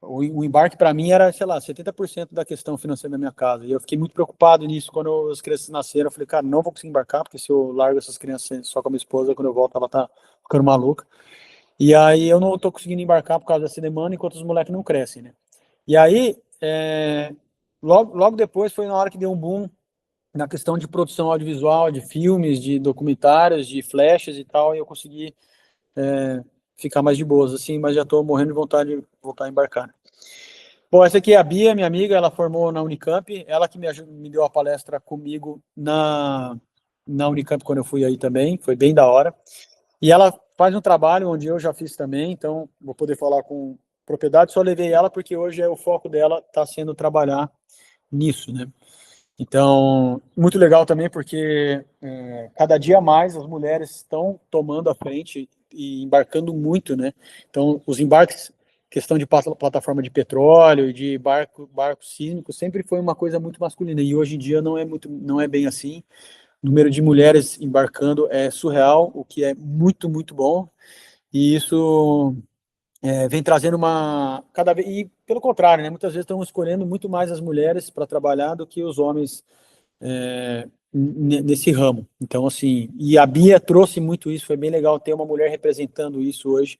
Speaker 1: o embarque para mim era, sei lá, 70% da questão financeira da minha casa. E eu fiquei muito preocupado nisso quando as crianças nasceram. Eu falei, cara, não vou conseguir embarcar, porque se eu largo essas crianças só com a minha esposa, quando eu volto, ela tá ficando maluca. E aí eu não tô conseguindo embarcar por causa dessa demanda, enquanto os moleques não crescem, né? E aí, logo depois foi na hora que deu um boom na questão de produção audiovisual, de filmes, de documentários, de flashes e tal, e eu consegui ficar mais de boas, assim, mas já tô morrendo de vontade de voltar a embarcar. Bom, essa aqui é a Bia, minha amiga, ela formou na Unicamp, ela que me deu a palestra comigo na Unicamp quando eu fui aí também, foi bem da hora. E ela faz um trabalho onde eu já fiz também, então vou poder falar com propriedade, só levei ela porque hoje o foco dela está sendo trabalhar nisso, né? Então, muito legal também porque cada dia mais as mulheres estão tomando a frente e embarcando muito, né? Então, os embarques questão de plataforma de petróleo e de barco sísmico sempre foi uma coisa muito masculina, e hoje em dia não é bem assim. O número de mulheres embarcando é surreal, o que é muito, muito bom, e isso vem trazendo cada vez, e pelo contrário, né, muitas vezes estão escolhendo muito mais as mulheres para trabalhar do que os homens nesse ramo. Então, assim, e a Bia trouxe muito isso, foi bem legal ter uma mulher representando isso hoje,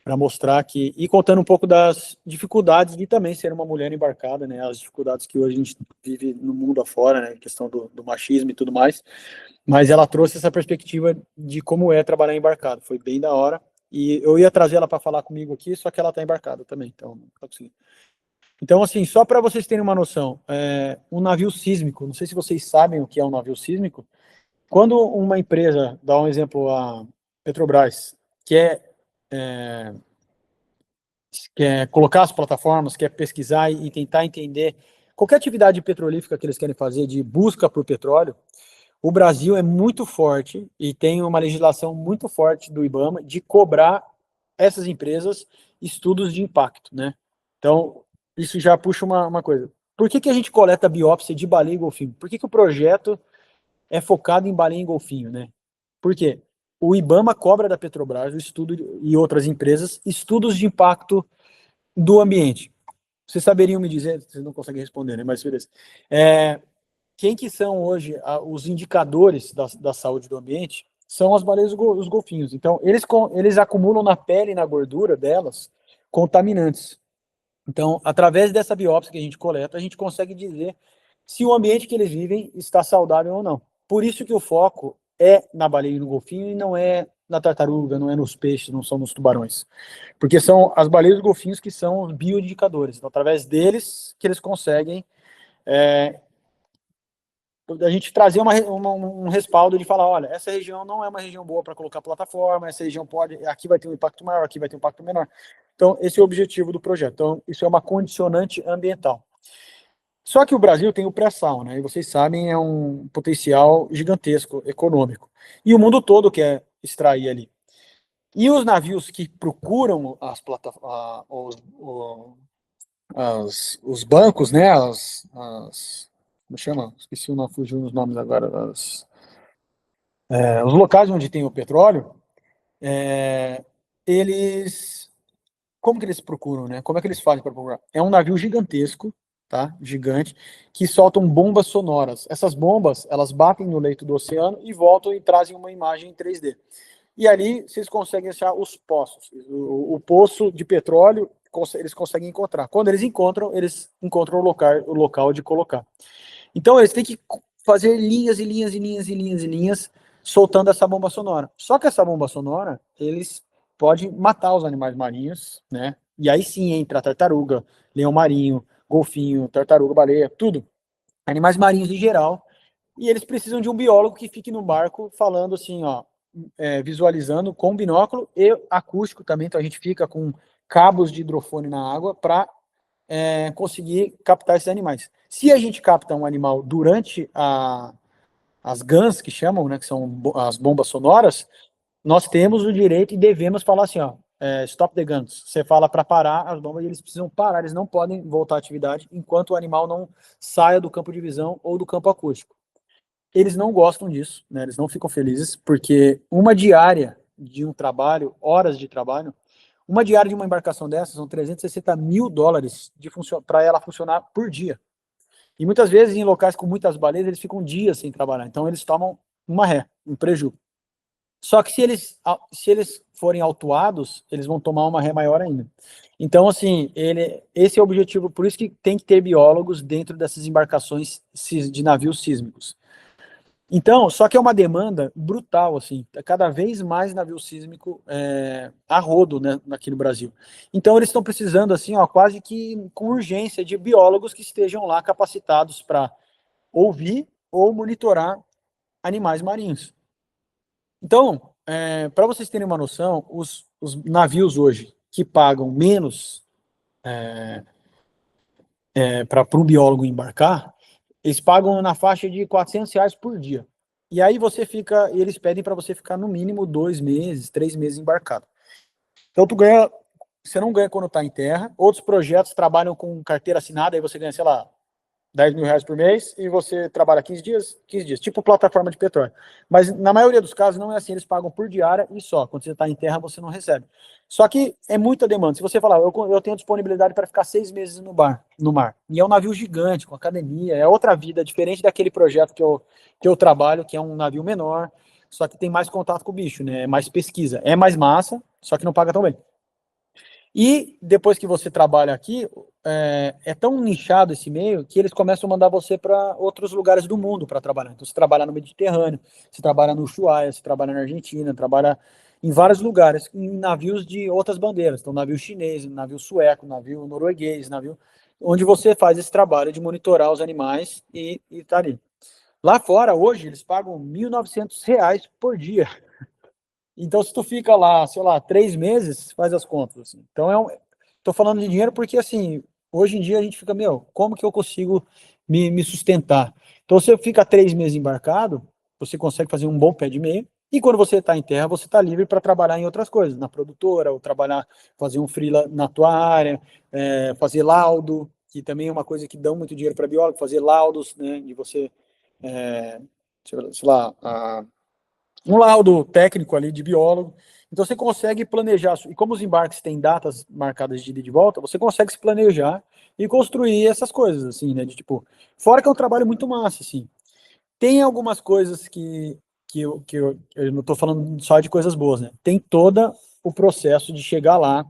Speaker 1: para mostrar que, e contando um pouco das dificuldades de também ser uma mulher embarcada, né, as dificuldades que hoje a gente vive no mundo afora, né, questão do machismo e tudo mais, mas ela trouxe essa perspectiva de como é trabalhar embarcado, foi bem da hora, e eu ia trazer ela para falar comigo aqui, só que ela está embarcada também, então não tá conseguindo. Então, assim, só para vocês terem uma noção, um navio sísmico, não sei se vocês sabem o que é um navio sísmico, quando uma empresa, dá um exemplo, a Petrobras, é, quer colocar as plataformas, quer pesquisar e tentar entender qualquer atividade petrolífera que eles querem fazer de busca por petróleo, o Brasil é muito forte e tem uma legislação muito forte do IBAMA de cobrar essas empresas estudos de impacto, né? Então, isso já puxa uma coisa. Por que a gente coleta biópsia de baleia e golfinho? Por que o projeto é focado em baleia e golfinho, né? Por quê? O IBAMA cobra da Petrobras o estudo e outras empresas estudos de impacto do ambiente. Vocês saberiam me dizer, vocês não conseguem responder, né? Mas beleza. Quem que são hoje os indicadores da saúde do ambiente? São as baleias e os golfinhos. Então, eles acumulam na pele e na gordura delas contaminantes. Então, através dessa biópsia que a gente coleta, a gente consegue dizer se o ambiente que eles vivem está saudável ou não. Por isso que o foco é na baleia e no golfinho e não é na tartaruga, não é nos peixes, não são nos tubarões. Porque são as baleias e os golfinhos que são os bioindicadores. Então, através deles que eles conseguem a gente trazer um respaldo de falar, olha, essa região não é uma região boa para colocar plataforma, essa região aqui vai ter um impacto maior, aqui vai ter um impacto menor. Então, esse é o objetivo do projeto. Então, isso é uma condicionante ambiental. Só que o Brasil tem o pré-sal, né? E vocês sabem, é um potencial gigantesco econômico. E o mundo todo quer extrair ali. E os navios que procuram as plataformas, os bancos, né? Como chama? Esqueci o nome, fugiu os nomes agora. Os locais onde tem o petróleo, eles. Como que eles procuram, né? Como é que eles fazem para procurar? É um navio gigantesco, tá? Gigante, que soltam bombas sonoras. Essas bombas, elas batem no leito do oceano e voltam e trazem uma imagem em 3D. E ali vocês conseguem achar os poços. O poço de petróleo, eles conseguem encontrar. Quando eles encontram o local de colocar. Então eles têm que fazer linhas e linhas e linhas e linhas e linhas soltando essa bomba sonora. Só que essa bomba sonora, eles podem matar os animais marinhos, né? E aí sim entra a tartaruga, leão marinho, golfinho, tartaruga, baleia, tudo. Animais marinhos em geral. E eles precisam de um biólogo que fique no barco falando assim, ó, visualizando com binóculo e acústico também. Então a gente fica com cabos de hidrofone na água para conseguir captar esses animais. Se a gente capta um animal durante as GANs, que chamam, né, que são as bombas sonoras, nós temos o direito e devemos falar assim, ó, stop the guns. Você fala para parar as bombas e eles precisam parar, eles não podem voltar à atividade enquanto o animal não saia do campo de visão ou do campo acústico. Eles não gostam disso, né, eles não ficam felizes, porque uma diária de um trabalho, horas de trabalho, uma diária de uma embarcação dessas são 360 mil dólares para ela funcionar por dia. E muitas vezes, em locais com muitas baleias, eles ficam dias sem trabalhar. Então, eles tomam uma ré, um prejuízo. Só que se eles forem autuados, eles vão tomar uma ré maior ainda. Então, assim, esse é o objetivo. Por isso que tem que ter biólogos dentro dessas embarcações de navios sísmicos. Então, só que é uma demanda brutal, assim, cada vez mais navio sísmico a rodo, né, aqui no Brasil. Então, eles estão precisando, assim, ó, quase que com urgência de biólogos que estejam lá capacitados para ouvir ou monitorar animais marinhos. Então, para vocês terem uma noção, os navios hoje que pagam menos para um biólogo embarcar, eles pagam na faixa de R$ 400 por dia. E aí eles pedem para você ficar no mínimo 2 meses, 3 meses embarcado. Então tu ganha você não ganha quando está em terra. Outros projetos trabalham com carteira assinada, aí você ganha, sei lá, R$ 10.000 por mês e você trabalha 15 dias, 15 dias, tipo plataforma de petróleo. Mas na maioria dos casos não é assim, eles pagam por diária e só. Quando você está em terra, você não recebe. Só que é muita demanda. Se você falar, eu tenho disponibilidade para ficar 6 meses no mar, e é um navio gigante, com academia, é outra vida, diferente daquele projeto que eu trabalho, que é um navio menor, só que tem mais contato com o bicho, né? É mais pesquisa. É mais massa, só que não paga tão bem. E depois que você trabalha aqui, é tão nichado esse meio que eles começam a mandar você para outros lugares do mundo para trabalhar. Então, você trabalha no Mediterrâneo, você trabalha no Ushuaia, você trabalha na Argentina, trabalha em vários lugares, em navios de outras bandeiras. Então, navio chinês, navio sueco, navio norueguês, navio onde você faz esse trabalho de monitorar os animais e tá ali. Lá fora, hoje, eles pagam R$ 1.900 por dia. Então, se tu fica lá, sei lá, 3 meses, faz as contas. Assim. Então, tô falando de dinheiro porque, assim, hoje em dia a gente fica, meu, como que eu consigo me sustentar? Então, você fica 3 meses embarcado, você consegue fazer um bom pé de meia, e quando você está em terra, você está livre para trabalhar em outras coisas, na produtora, ou trabalhar, fazer um freela na tua área, fazer laudo, que também é uma coisa que dá muito dinheiro para biólogo, fazer laudos, né, de você, é, sei lá, um laudo técnico ali de biólogo. Então você consegue planejar, e como os embarques têm datas marcadas de ida e de volta, você consegue se planejar e construir essas coisas, assim, né? De tipo, fora que é um trabalho muito massa, assim. Tem algumas coisas que eu não estou falando só de coisas boas, né? Tem todo o processo de chegar lá,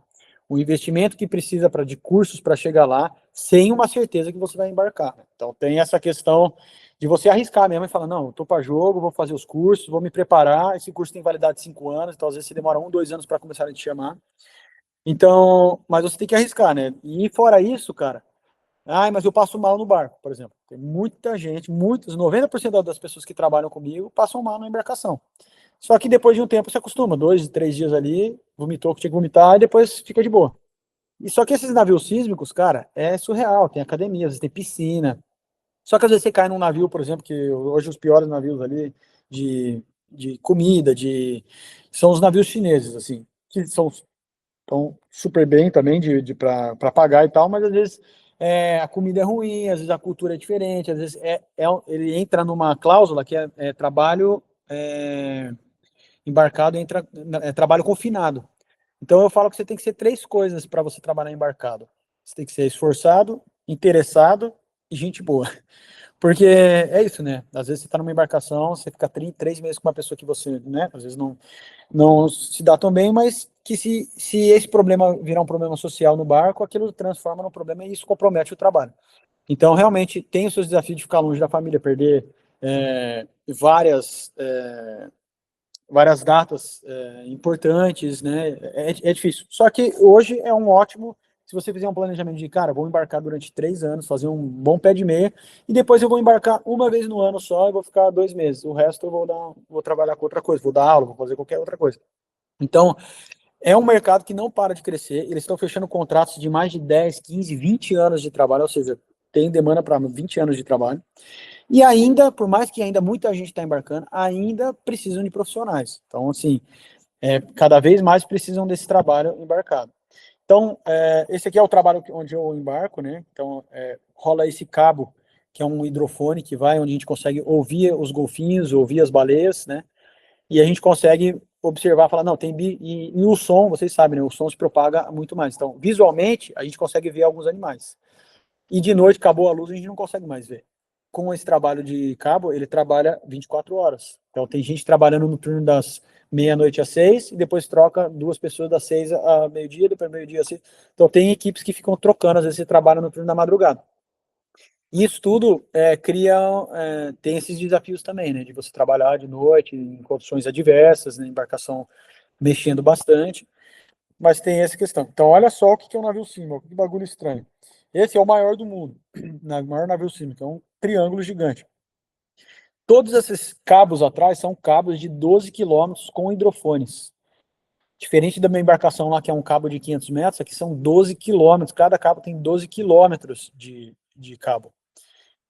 Speaker 1: o investimento que precisa de cursos para chegar lá, sem uma certeza que você vai embarcar. Então tem essa questão de você arriscar mesmo e falar, não, estou para jogo, vou fazer os cursos, vou me preparar, esse curso tem validade de 5 anos, então às vezes você demora 1, 2 anos para começar a te chamar. Então, mas você tem que arriscar, né? E fora isso, cara, mas eu passo mal no barco, por exemplo. Tem muita gente, 90% das pessoas que trabalham comigo passam mal na embarcação. Só que depois de um tempo você acostuma, 2, 3 dias ali, vomitou o que tinha que vomitar e depois fica de boa. E só que esses navios sísmicos, cara, é surreal. Tem academia, às vezes tem piscina. Só que às vezes você cai num navio, por exemplo, que hoje os piores navios ali de comida, são os navios chineses, assim, que estão super bem também para pagar e tal, mas às vezes a comida é ruim, às vezes a cultura é diferente, às vezes ele entra numa cláusula que é trabalho embarcado, trabalho confinado. Então eu falo que você tem que ser 3 coisas para você trabalhar embarcado. Você tem que ser esforçado, interessado e gente boa. Porque é isso, né? Às vezes você está numa embarcação, você fica 3 meses com uma pessoa que você, né, às vezes não se dá tão bem, mas que se esse problema virar um problema social no barco, aquilo transforma num problema e isso compromete o trabalho. Então, realmente, tem os seus desafios de ficar longe da família, perder várias datas importantes, né? É difícil. Só que hoje é um ótimo, se você fizer um planejamento de, cara, vou embarcar durante 3 anos, fazer um bom pé de meia, e depois eu vou embarcar uma vez no ano só e vou ficar 2 meses. O resto eu vou trabalhar com outra coisa, vou dar aula, vou fazer qualquer outra coisa. Então, é um mercado que não para de crescer, eles estão fechando contratos de mais de 10, 15, 20 anos de trabalho, ou seja, tem demanda para 20 anos de trabalho. E ainda, por mais que ainda muita gente está embarcando, ainda precisam de profissionais. Então, assim, cada vez mais precisam desse trabalho embarcado. Então, esse aqui é o trabalho onde eu embarco, né? Então, rola esse cabo, que é um hidrofone que vai, onde a gente consegue ouvir os golfinhos, ouvir as baleias, né? E a gente consegue observar, falar, não, tem e o som, vocês sabem, né? O som se propaga muito mais. Então, visualmente, a gente consegue ver alguns animais. E de noite, acabou a luz, a gente não consegue mais ver. Com esse trabalho de cabo, ele trabalha 24 horas. Então, tem gente trabalhando no turno das meia-noite às 6, e depois troca 2 pessoas das 6 a meio-dia, depois meio-dia às 6. Então, tem equipes que ficam trocando, às vezes você trabalha no turno da madrugada. E isso tudo tem esses desafios também, né? De você trabalhar de noite, em condições adversas, né, embarcação mexendo bastante, mas tem essa questão. Então, olha só o que é um navio sísmico, que bagulho estranho. Esse é o maior do mundo, o maior navio sísmico, é um triângulo gigante. Todos esses cabos atrás são cabos de 12 quilômetros com hidrofones. Diferente da minha embarcação lá, que é um cabo de 500 metros, aqui são 12 quilômetros, cada cabo tem 12 quilômetros de cabo.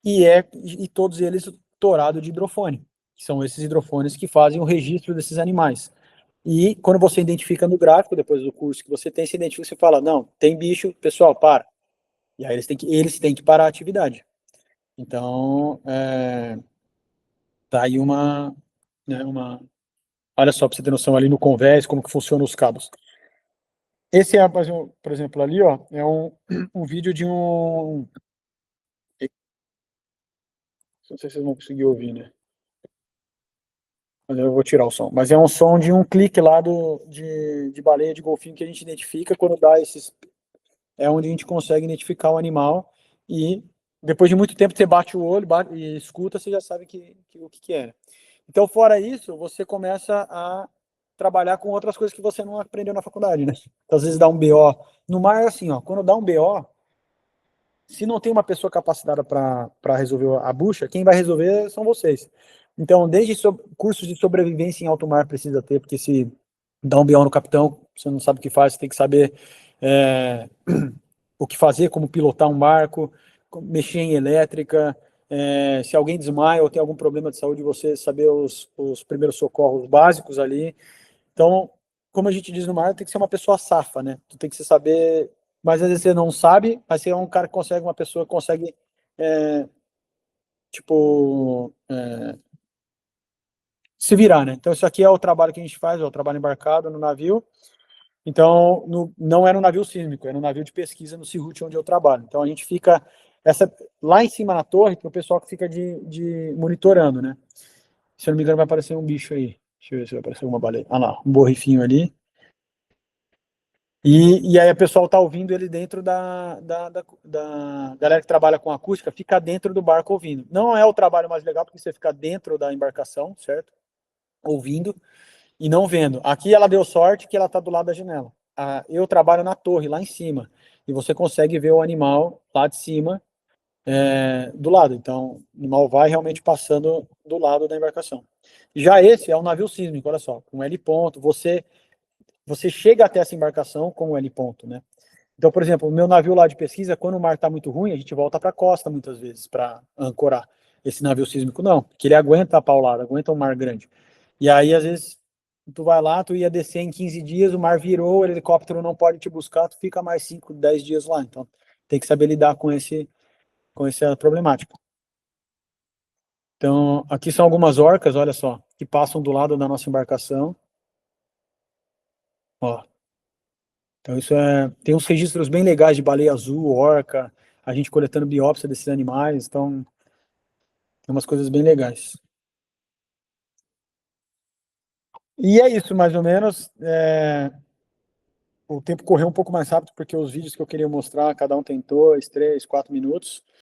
Speaker 1: E todos eles tourados de hidrofone, que são esses hidrofones que fazem o registro desses animais. E quando você identifica no gráfico, depois do curso que você tem, você identifica, você fala, não, tem bicho, pessoal, para. E aí eles têm que parar a atividade. Então, tá aí né, olha só, para você ter noção ali no Convés, como que funcionam os cabos. Esse é, por exemplo, ali, ó, é um vídeo de um... Não sei se vocês vão conseguir ouvir, né? Mas eu vou tirar o som. Mas é um som de um clique lá de baleia de golfinho que a gente identifica quando dá esses... É onde a gente consegue identificar o animal e depois de muito tempo você bate o olho e escuta, você já sabe o que é. Então, fora isso, você começa a trabalhar com outras coisas que você não aprendeu na faculdade, né? Então, às vezes dá um BO. No mar é assim, ó, quando dá um BO, se não tem uma pessoa capacitada para resolver a bucha, quem vai resolver são vocês. Então, desde cursos de sobrevivência em alto mar precisa ter, porque se dá um BO no capitão, você não sabe o que faz, você tem que saber o que fazer, como pilotar um barco, mexer em elétrica, se alguém desmaia ou tem algum problema de saúde, você saber os primeiros socorros básicos ali. Então, como a gente diz no mar, tem que ser uma pessoa safa, né? Tu tem que saber, mas às vezes você não sabe, mas você é um cara que consegue, uma pessoa que consegue, tipo, se virar, né? Então, isso aqui é o trabalho que a gente faz, é o trabalho embarcado no navio. Então, não é no navio sísmico, é no navio de pesquisa no CIRUT, onde eu trabalho. Então, a gente fica lá em cima na torre, tem o pessoal que fica de monitorando, né? Se eu não me engano, vai aparecer um bicho aí. Deixa eu ver se vai aparecer alguma baleia. Ah lá, um borrifinho ali. E aí o pessoal tá ouvindo ele dentro da galera que trabalha com acústica, fica dentro do barco ouvindo. Não é o trabalho mais legal, porque você fica dentro da embarcação, certo? Ouvindo e não vendo. Aqui ela deu sorte que ela tá do lado da janela. Eu trabalho na torre, lá em cima, e você consegue ver o animal lá de cima, do lado. Então, o animal vai realmente passando do lado da embarcação. Já esse é um navio sísmico, olha só, com L ponto. Você chega até essa embarcação com o L ponto, né? Então, por exemplo, o meu navio lá de pesquisa, quando o mar está muito ruim, a gente volta para a costa muitas vezes para ancorar. Esse navio sísmico não, porque ele aguenta a paulada, aguenta um mar grande. E aí, às vezes, tu vai lá, tu ia descer em 15 dias, o mar virou, o helicóptero não pode te buscar, tu fica mais 5, 10 dias lá. Então, tem que saber lidar com essa problemática. Então, aqui são algumas orcas, olha só, que passam do lado da nossa embarcação. Ó, então, tem uns registros bem legais de baleia azul, orca, a gente coletando biópsia desses animais, então tem umas coisas bem legais. E é isso, mais ou menos. O tempo correu um pouco mais rápido, porque os vídeos que eu queria mostrar, cada um tem 2, 3, 4 minutos.